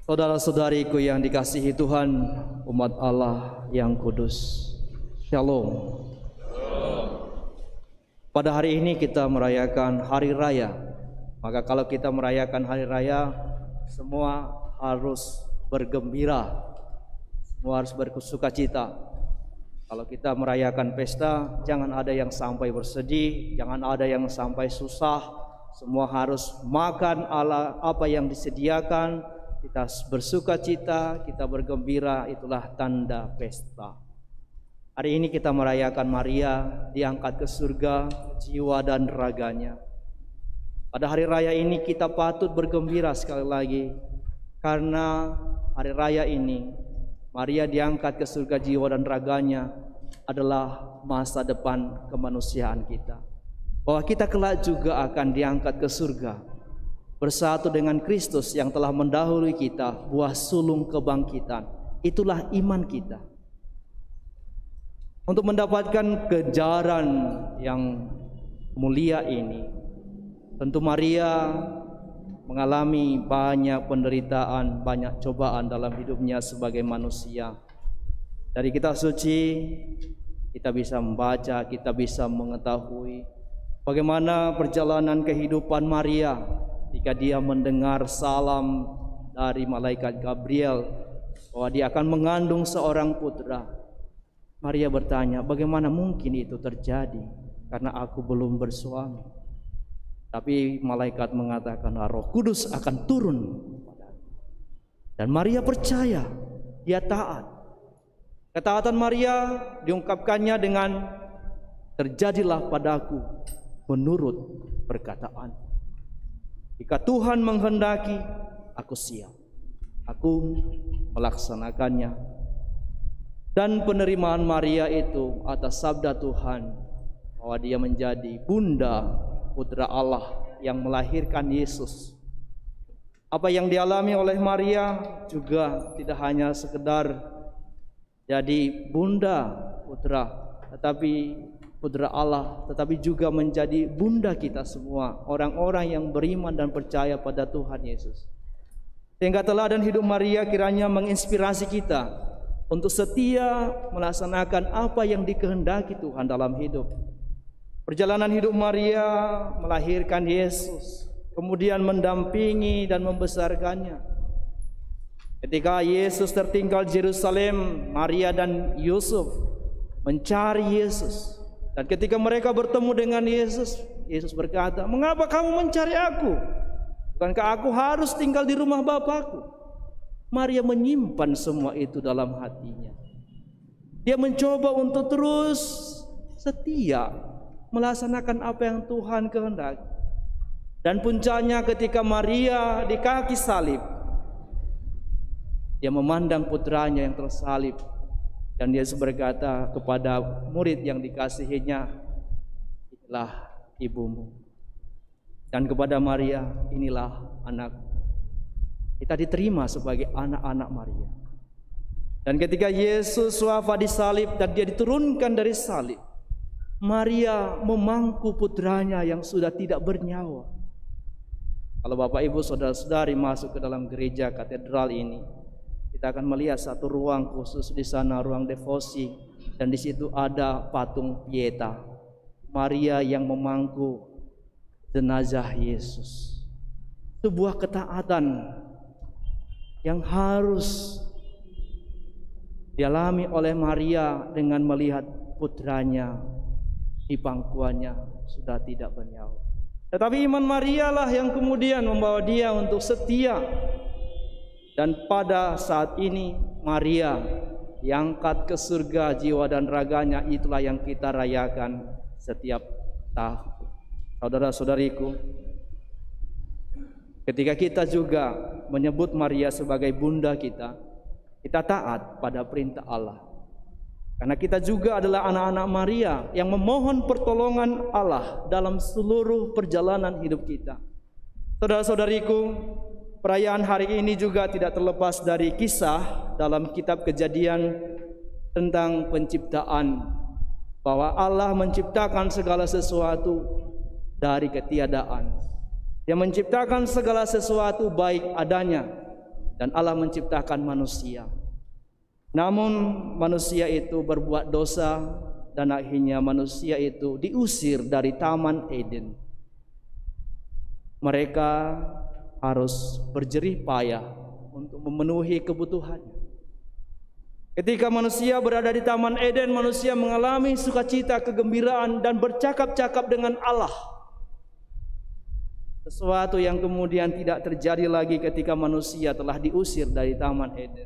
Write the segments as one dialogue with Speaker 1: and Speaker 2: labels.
Speaker 1: Saudara-saudariku yang dikasihi Tuhan, umat Allah yang kudus, Shalom. Pada hari ini kita merayakan hari raya. Maka kalau kita merayakan hari raya, semua harus bergembira, semua harus bersukacita. Kalau kita merayakan pesta, jangan ada yang sampai bersedih, jangan ada yang sampai susah. Semua harus makan ala apa yang disediakan. Kita bersukacita, kita bergembira, itulah tanda pesta. Hari ini kita merayakan Maria diangkat ke surga, jiwa dan raganya. Pada hari raya ini kita patut bergembira sekali lagi, karena hari raya ini Maria diangkat ke surga jiwa dan raganya adalah masa depan kemanusiaan kita. Bahwa kita kelak juga akan diangkat ke surga, bersatu dengan Kristus yang telah mendahului kita, buah sulung kebangkitan. Itulah iman kita. Untuk mendapatkan kejaran yang mulia ini, tentu Maria mengalami banyak penderitaan, banyak cobaan dalam hidupnya sebagai manusia. Dari kitab suci kita bisa membaca, kita bisa mengetahui bagaimana perjalanan kehidupan Maria ketika dia mendengar salam dari malaikat Gabriel bahwa dia akan mengandung seorang putra. Maria bertanya, bagaimana mungkin itu terjadi karena aku belum bersuami. Tapi malaikat mengatakan, Roh Kudus akan turun padaku. Dan Maria percaya, dia taat. Ketaatan Maria diungkapkannya dengan, terjadilah padaku menurut perkataan. Jika Tuhan menghendaki, aku siap. Aku melaksanakannya. Dan penerimaan Maria itu atas sabda Tuhan bahwa dia menjadi bunda putra Allah yang melahirkan Yesus. Apa yang dialami oleh Maria juga tidak hanya sekedar jadi bunda putra, tetapi putra Allah, tetapi juga menjadi bunda kita semua, orang-orang yang beriman dan percaya pada Tuhan Yesus. Sehingga teladan hidup Maria kiranya menginspirasi kita untuk setia melaksanakan apa yang dikehendaki Tuhan dalam hidup. Perjalanan hidup Maria melahirkan Yesus, kemudian mendampingi dan membesarkannya. Ketika Yesus tertinggal di Yerusalem, Maria dan Yusuf mencari Yesus. Dan ketika mereka bertemu dengan Yesus, Yesus berkata, "Mengapa kamu mencari aku? Bukankah aku harus tinggal di rumah Bapakku?" Maria menyimpan semua itu dalam hatinya. Dia mencoba untuk terus setia melaksanakan apa yang Tuhan kehendaki. Dan puncaknya ketika Maria di kaki salib, dia memandang putranya yang tersalib. Dan Yesus berkata kepada murid yang dikasihinya, inilah ibumu. Dan kepada Maria, inilah anakku. Kita diterima sebagai anak-anak Maria. Dan ketika Yesus wafat di salib dan dia diturunkan dari salib, Maria memangku putranya yang sudah tidak bernyawa. Kalau Bapak Ibu saudara-saudari masuk ke dalam gereja katedral ini, kita akan melihat satu ruang khusus di sana, ruang devosi, dan di situ ada patung Pieta, Maria yang memangku jenazah Yesus. Sebuah ketaatan yang harus dialami oleh Maria dengan melihat putranya di pangkuannya sudah tidak bernyawa. Tetapi iman Maria lah yang kemudian membawa dia untuk setia. Dan pada saat ini Maria diangkat ke surga jiwa dan raganya, itulah yang kita rayakan setiap tahun. Saudara-saudariku, ketika kita juga menyebut Maria sebagai bunda kita, kita taat pada perintah Allah. Karena kita juga adalah anak-anak Maria yang memohon pertolongan Allah dalam seluruh perjalanan hidup kita. Saudara-saudariku, perayaan hari ini juga tidak terlepas dari kisah dalam kitab Kejadian tentang penciptaan, bahwa Allah menciptakan segala sesuatu dari ketiadaan. Dia menciptakan segala sesuatu baik adanya. dan Allah menciptakan manusia. Namun manusia itu berbuat dosa dan akhirnya manusia itu diusir dari Taman Eden. Mereka harus berjerih payah untuk memenuhi kebutuhannya. Ketika manusia berada di Taman Eden, manusia mengalami sukacita, kegembiraan, dan bercakap-cakap dengan Allah. Sesuatu yang kemudian tidak terjadi lagi ketika manusia telah diusir dari Taman Eden.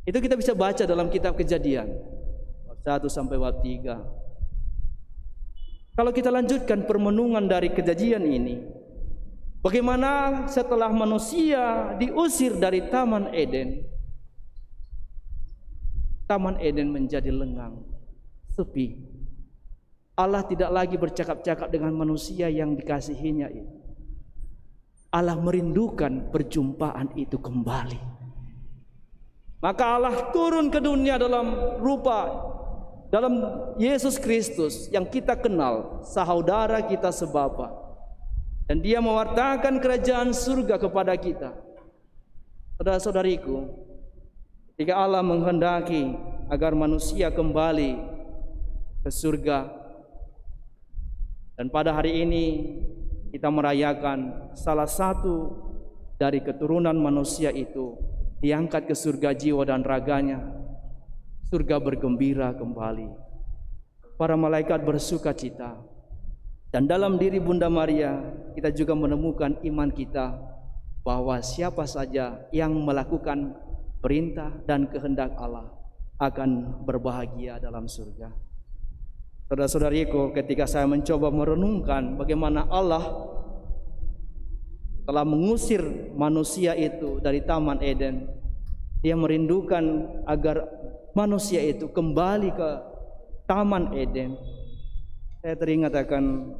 Speaker 1: Itu kita bisa baca dalam kitab Kejadian bab 1 sampai bab 3. Kalau kita lanjutkan permenungan dari kejadian ini, bagaimana setelah manusia diusir dari Taman Eden, Taman Eden menjadi lengang, sepi. Allah tidak lagi bercakap-cakap dengan manusia yang dikasihinya itu. Allah merindukan perjumpaan itu kembali. Maka Allah turun ke dunia dalam Yesus Kristus yang kita kenal, saudara kita sebapa. Dan dia mewartakan kerajaan surga kepada kita. Saudara-saudariku, ketika Allah menghendaki agar manusia kembali ke surga, dan pada hari ini kita merayakan salah satu dari keturunan manusia itu diangkat ke surga jiwa dan raganya, surga bergembira kembali. Para malaikat bersukacita. Dan dalam diri Bunda Maria kita juga menemukan iman kita bahwa siapa saja yang melakukan perintah dan kehendak Allah akan berbahagia dalam surga. Saudara-saudariku, ketika saya mencoba merenungkan bagaimana Allah telah mengusir manusia itu dari Taman Eden, dia merindukan agar manusia itu kembali ke Taman Eden. Saya teringat akan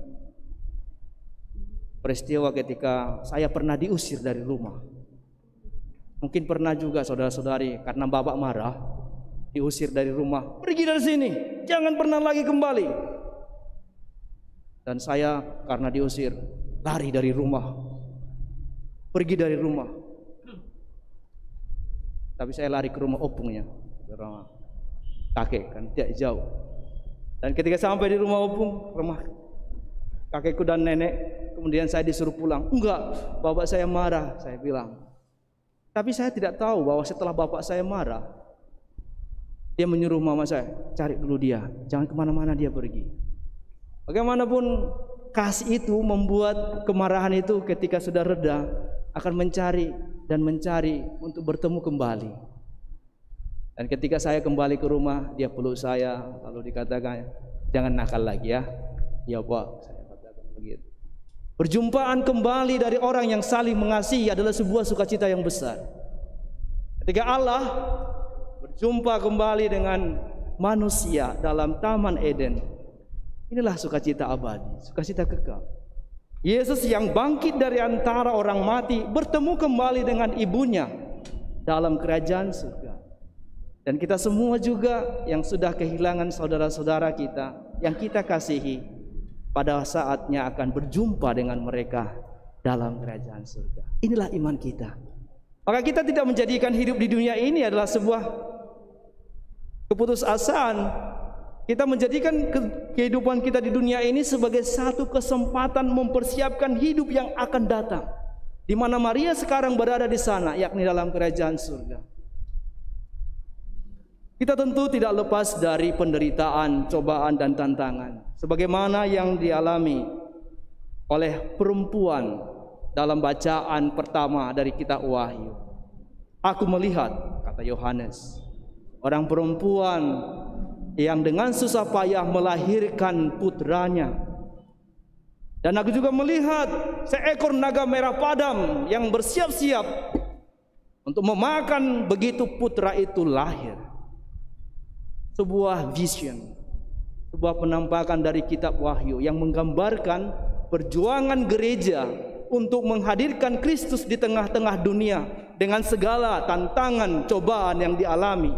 Speaker 1: peristiwa ketika saya pernah diusir dari rumah. Mungkin pernah juga saudara-saudari, karena bapak marah, diusir dari rumah. Pergi dari sini, jangan pernah lagi kembali. Dan saya karena diusir, lari dari rumah, pergi dari rumah. Tapi saya lari ke rumah opungnya, ke rumah kakek kan tidak jauh. Dan ketika sampai di rumah opung, rumah kakekku dan nenek, kemudian saya disuruh pulang. Enggak, bapak saya marah, saya bilang. Tapi saya tidak tahu bahwa setelah bapak saya marah, dia menyuruh mama saya, cari dulu dia, jangan kemana-mana dia pergi. Bagaimanapun kasih itu membuat kemarahan itu ketika sudah reda akan mencari dan mencari untuk bertemu kembali. Dan ketika saya kembali ke rumah, dia peluk saya, lalu dikatakan, jangan nakal lagi ya. Ya Pak, saya katakan begitu. Perjumpaan kembali dari orang yang saling mengasihi adalah sebuah sukacita yang besar. Ketika Allah berjumpa kembali dengan manusia dalam Taman Eden, inilah sukacita abadi, sukacita kekal. Yesus yang bangkit dari antara orang mati bertemu kembali dengan ibunya dalam kerajaan surga. Dan kita semua juga yang sudah kehilangan saudara-saudara kita yang kita kasihi, pada saatnya akan berjumpa dengan mereka dalam kerajaan surga. Inilah iman kita. Maka kita tidak menjadikan hidup di dunia ini adalah sebuah keputusasaan. Kita menjadikan kehidupan kita di dunia ini sebagai satu kesempatan mempersiapkan hidup yang akan datang, di mana Maria sekarang berada di sana, yakni dalam kerajaan surga. Kita tentu tidak lepas dari penderitaan, cobaan dan tantangan, sebagaimana yang dialami oleh perempuan dalam bacaan pertama dari kitab Wahyu. Aku melihat, kata Yohanes, orang perempuan yang dengan susah payah melahirkan putranya. Dan aku juga melihat seekor naga merah padam yang bersiap-siap untuk memakan begitu putra itu lahir. Sebuah vision, sebuah penampakan dari kitab Wahyu yang menggambarkan perjuangan gereja untuk menghadirkan Kristus di tengah-tengah dunia dengan segala tantangan, cobaan yang dialami.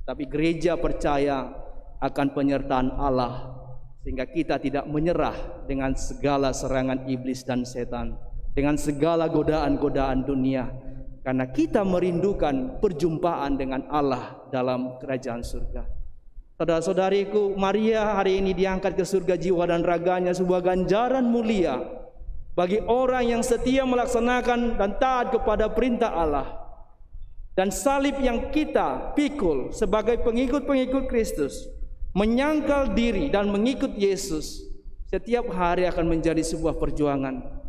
Speaker 1: Tapi gereja percaya akan penyertaan Allah, sehingga kita tidak menyerah dengan segala serangan iblis dan setan, dengan segala godaan-godaan dunia. karena kita merindukan perjumpaan dengan Allah dalam kerajaan surga. Saudara-saudariku, Maria hari ini diangkat ke surga jiwa dan raganya, sebuah ganjaran mulia bagi orang yang setia melaksanakan dan taat kepada perintah Allah. Dan salib yang kita pikul sebagai pengikut-pengikut Kristus, menyangkal diri dan mengikut Yesus, setiap hari akan menjadi sebuah perjuangan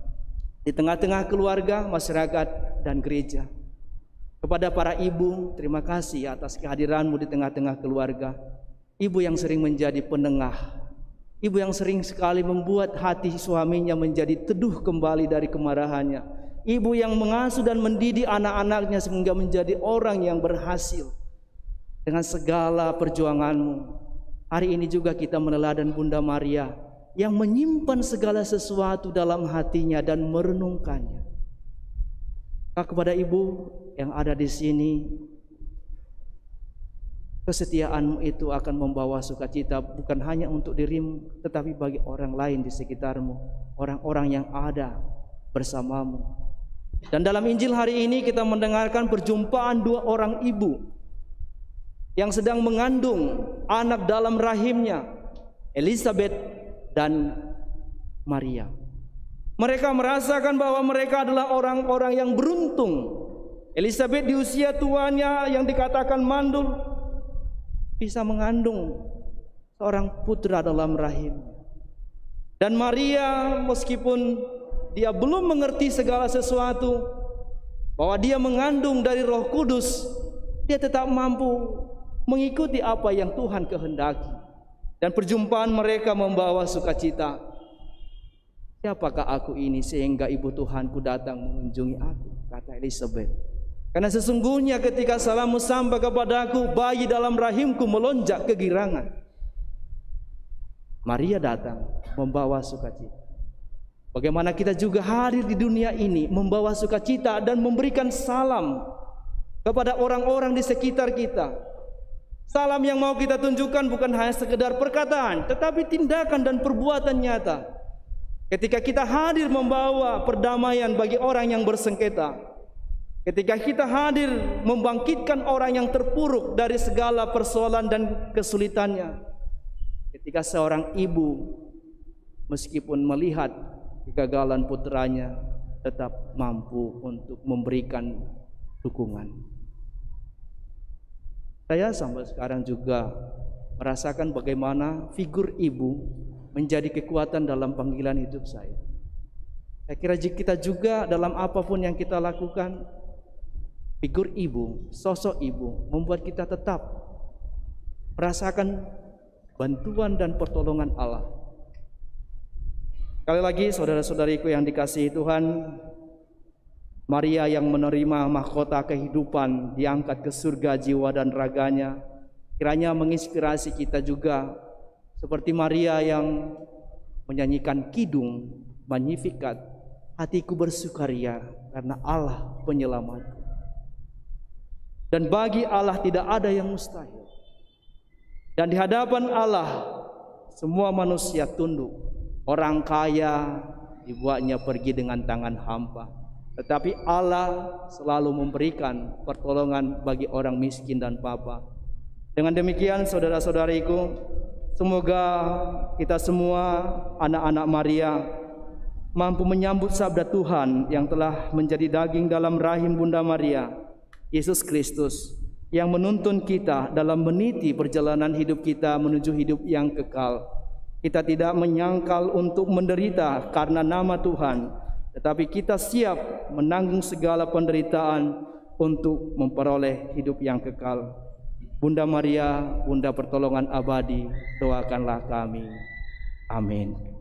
Speaker 1: di tengah-tengah keluarga, masyarakat, dan gereja. Kepada para ibu, terima kasih atas kehadiranmu di tengah-tengah keluarga. Ibu yang sering menjadi penengah, ibu yang sering sekali membuat hati suaminya menjadi teduh kembali dari kemarahannya, ibu yang mengasuh dan mendidik anak-anaknya sehingga menjadi orang yang berhasil. Dengan segala perjuanganmu, hari ini juga kita meneladan Bunda Maria yang menyimpan segala sesuatu dalam hatinya dan merenungkannya. Kepada ibu yang ada di sini, kesetiaanmu itu akan membawa sukacita bukan hanya untuk dirimu, tetapi bagi orang lain di sekitarmu, orang-orang yang ada bersamamu. Dan dalam Injil hari ini kita mendengarkan perjumpaan dua orang ibu yang sedang mengandung anak dalam rahimnya, Elizabeth dan Maria. Mereka merasakan bahwa mereka adalah orang-orang yang beruntung. Elizabeth di usia tuanya yang dikatakan mandul bisa mengandung seorang putra dalam rahimnya. Dan Maria, meskipun dia belum mengerti segala sesuatu, bahwa dia mengandung dari Roh Kudus, dia tetap mampu mengikuti apa yang Tuhan kehendaki. Dan perjumpaan mereka membawa sukacita. Siapakah aku ini sehingga ibu Tuhanku datang mengunjungi aku, kata Elizabeth. Karena sesungguhnya ketika salammu sampai kepadaku, bayi dalam rahimku melonjak kegirangan. Maria datang membawa sukacita. Bagaimana kita juga hadir di dunia ini membawa sukacita dan memberikan salam kepada orang-orang di sekitar kita. Salam yang mau kita tunjukkan bukan hanya sekedar perkataan, tetapi tindakan dan perbuatan nyata. Ketika kita hadir membawa perdamaian bagi orang yang bersengketa, ketika kita hadir membangkitkan orang yang terpuruk dari segala persoalan dan kesulitannya, ketika seorang ibu meskipun melihat kegagalan putranya tetap mampu untuk memberikan dukungan. Saya sampai sekarang juga merasakan bagaimana figur ibu menjadi kekuatan dalam panggilan hidup saya. Saya kira kita juga dalam apapun yang kita lakukan, figur ibu, sosok ibu membuat kita tetap merasakan bantuan dan pertolongan Allah. Sekali lagi saudara-saudariku yang dikasihi Tuhan, Maria yang menerima mahkota kehidupan diangkat ke surga jiwa dan raganya, kiranya menginspirasi kita juga seperti Maria yang menyanyikan kidung Magnificat, hatiku bersukaria karena Allah penyelamatku. Dan bagi Allah tidak ada yang mustahil. Dan di hadapan Allah semua manusia tunduk. Orang kaya dibuatnya pergi dengan tangan hampa, tetapi Allah selalu memberikan pertolongan bagi orang miskin dan papa. Dengan demikian saudara-saudariku, semoga kita semua anak-anak Maria mampu menyambut sabda Tuhan yang telah menjadi daging dalam rahim Bunda Maria, Yesus Kristus, yang menuntun kita dalam meniti perjalanan hidup kita menuju hidup yang kekal. Kita tidak menyangkal untuk menderita karena nama Tuhan, tetapi kita siap menanggung segala penderitaan untuk memperoleh hidup yang kekal. Bunda Maria, Bunda pertolongan abadi, doakanlah kami. Amin.